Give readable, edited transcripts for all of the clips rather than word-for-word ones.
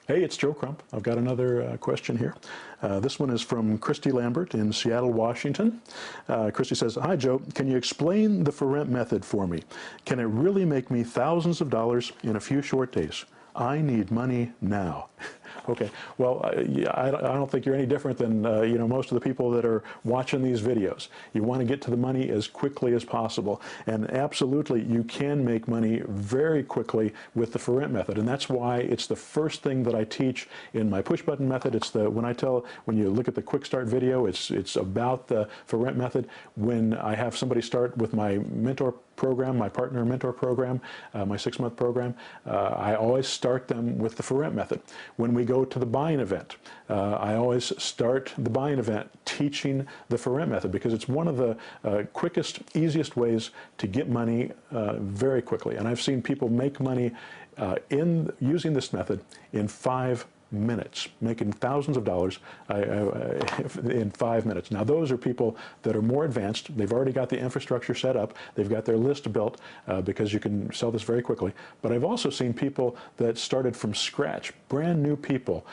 Hey, it's Joe Crump. I've got another question here. This one is from Christy Lambert in Seattle, Washington. Christy says, "Hi, Joe. Can you explain the for rent method for me? Can it really make me thousands of dollars in a few short days? I need money now." Okay, well, yeah, I don't think you're any different than most of the people that are watching these videos. You want to get to the money as quickly as possible, and absolutely you can make money very quickly with the for rent method, and that's why it's the first thing that I teach in my push button method. It's when you look at the quick start video, it's about the for rent method. When I have somebody start with my mentor program, my partner mentor program, my 6-month program, I always start them with the for rent method. When we go to the buying event, I always start the buying event teaching the for rent method, because it's one of the quickest, easiest ways to get money very quickly. And I've seen people make money in using this method in 5 minutes, making thousands of dollars in 5 minutes. Now, those are people that are more advanced. They've already got the infrastructure set up. They've got their list built because you can sell this very quickly. But I've also seen people that started from scratch, brand new people,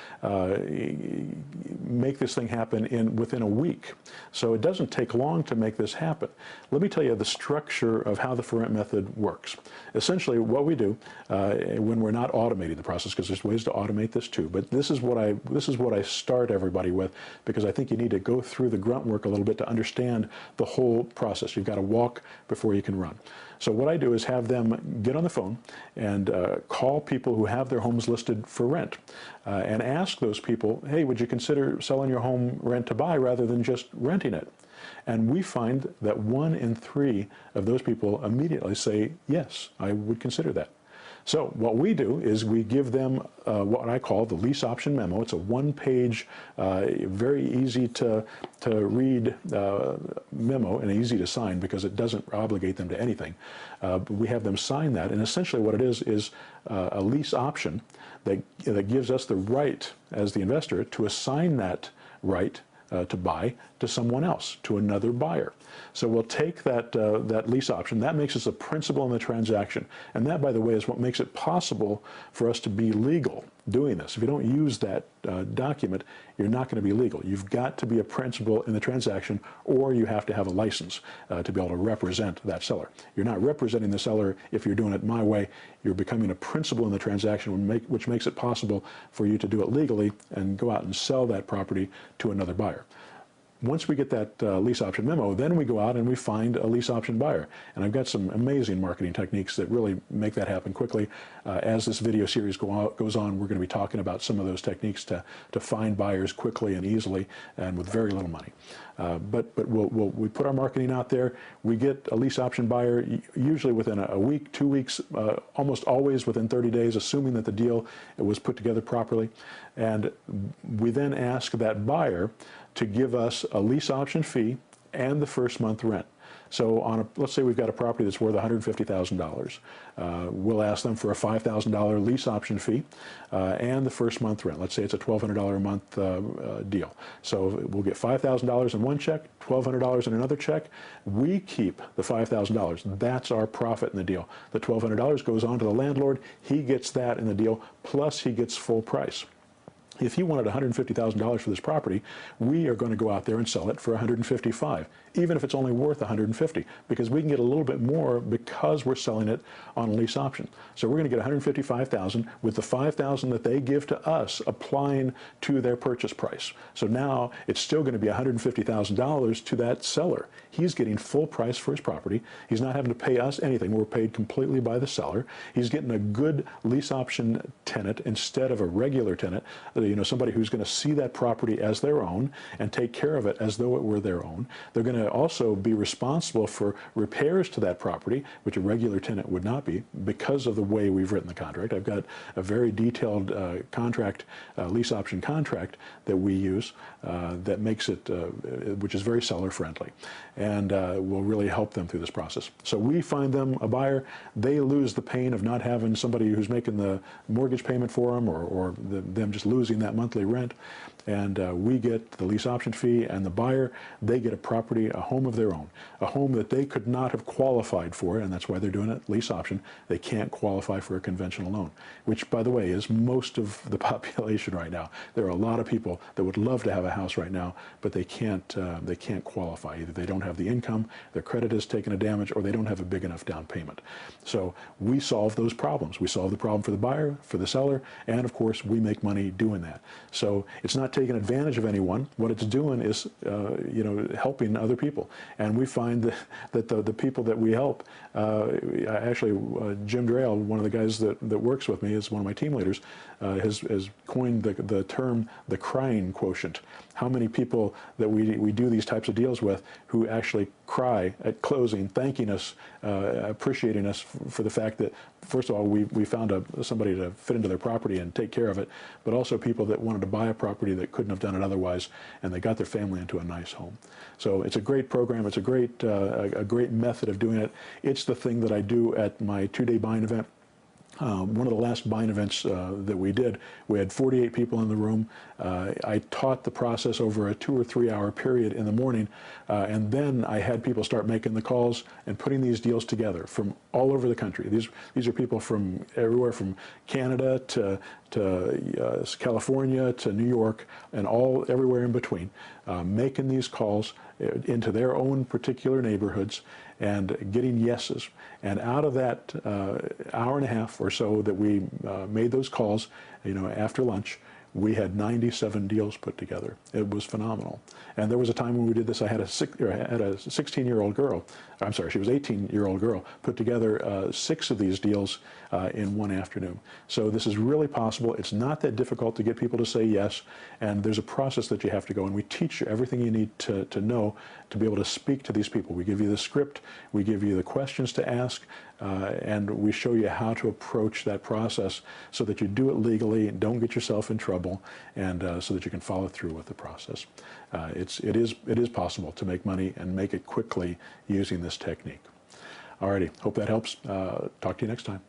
make this thing happen within a week. So it doesn't take long to make this happen. Let me tell you the structure of how the for rent method works. Essentially, what we do when we're not automating the process, because there's ways to automate this too, but this is what I start everybody with, because I think you need to go through the grunt work a little bit to understand the whole process. You've got to walk before you can run. So what I do is have them get on the phone and call people who have their homes listed for rent and ask those people, hey, would you consider selling your home rent to buy rather than just renting it? And we find that 1 in 3 of those people immediately say, yes, I would consider that. So what we do is we give them what I call the lease option memo. It's a 1-page, very easy to read memo, and easy to sign because it doesn't obligate them to anything. But we have them sign that, and essentially what it is a lease option that gives us the right as the investor to assign that right to buy to someone else, to another buyer. So we'll take that lease option. That makes us a principal in the transaction. And that, by the way, is what makes it possible for us to be legal doing this. If you don't use that document, you're not going to be legal. You've got to be a principal in the transaction, or you have to have a license to be able to represent that seller. You're not representing the seller if you're doing it my way. You're becoming a principal in the transaction, which makes it possible for you to do it legally and go out and sell that property to another buyer. Once we get that lease option memo, then we go out and we find a lease option buyer. And I've got some amazing marketing techniques that really make that happen quickly. As this video series goes on, we're going to be talking about some of those techniques to find buyers quickly and easily and with very little money. But we put our marketing out there. We get a lease option buyer usually within a week, 2 weeks, almost always within 30 days, assuming that the deal was put together properly. And we then ask that buyer to give us a lease option fee and the first month rent. So let's say we've got a property that's worth $150,000. We'll ask them for a $5,000 lease option fee and the first month rent. Let's say it's a $1,200 a month deal. So we'll get $5,000 in one check, $1,200 in another check. We keep the $5,000. That's our profit in the deal. The $1,200 goes on to the landlord. He gets that in the deal, plus he gets full price. If he wanted $150,000 for this property, we are going to go out there and sell it for $155,000, even if it's only worth $150,000, because we can get a little bit more because we're selling it on a lease option. So we're going to get $155,000 with the $5,000 that they give to us applying to their purchase price. So now it's still going to be $150,000 to that seller. He's getting full price for his property. He's not having to pay us anything. We're paid completely by the seller. He's getting a good lease option tenant instead of a regular tenant. Somebody who's going to see that property as their own and take care of it as though it were their own. They're going to also be responsible for repairs to that property, which a regular tenant would not be, because of the way we've written the contract. I've got a very detailed lease option contract that we use that makes it, which is very seller friendly, and will really help them through this process. So we find them a buyer. They lose the pain of not having somebody who's making the mortgage payment for them, or them just losing that monthly rent, and we get the lease option fee, and the buyer, they get a property a home of their own, a home that they could not have qualified for, and that's why they're doing it, lease option. They can't qualify for a conventional loan, which, by the way, is most of the population right now. There are a lot of people that would love to have a house right now, but they can't qualify. Either they don't have the income, their credit has taken a damage, or they don't have a big enough down payment. So we solve those problems. We solve the problem for the buyer, for the seller, and of course we make money doing that. So it's not taking advantage of anyone. What it's doing is helping other people. And we find that the people that we help, actually Jim Drayle, one of the guys that works with me, is one of my team leaders, has coined the term the crying quotient. How many people that we do these types of deals with who actually cry at closing, thanking us, appreciating us for the fact that, first of all, we found somebody to fit into their property and take care of it, but also people that wanted to buy a property that couldn't have done it otherwise, and they got their family into a nice home. So it's a great program. It's a great method of doing it. It's the thing that I do at my two-day buying event. One of the last buying events that we did, we had 48 people in the room. I taught the process over a 2 or 3 hour period in the morning, and then I had people start making the calls and putting these deals together from all over the country. These are people from everywhere from Canada to California to New York and everywhere in between, making these calls into their own particular neighborhoods and getting yeses. And out of that hour and a half or so that we made those calls, after lunch, we had 97 deals put together. It was phenomenal. And there was a time when we did this, I had a 16-year-old girl, I'm sorry, she was an 18-year-old girl, put together 6 of these deals in one afternoon. So this is really possible. It's not that difficult to get people to say yes, and there's a process that you have to go, and we teach you everything you need to know to be able to speak to these people. We give you the script, we give you the questions to ask, and we show you how to approach that process so that you do it legally and don't get yourself in trouble, and so that you can follow through with the process. It is possible to make money and make it quickly using this technique. Alrighty, hope that helps. Talk to you next time.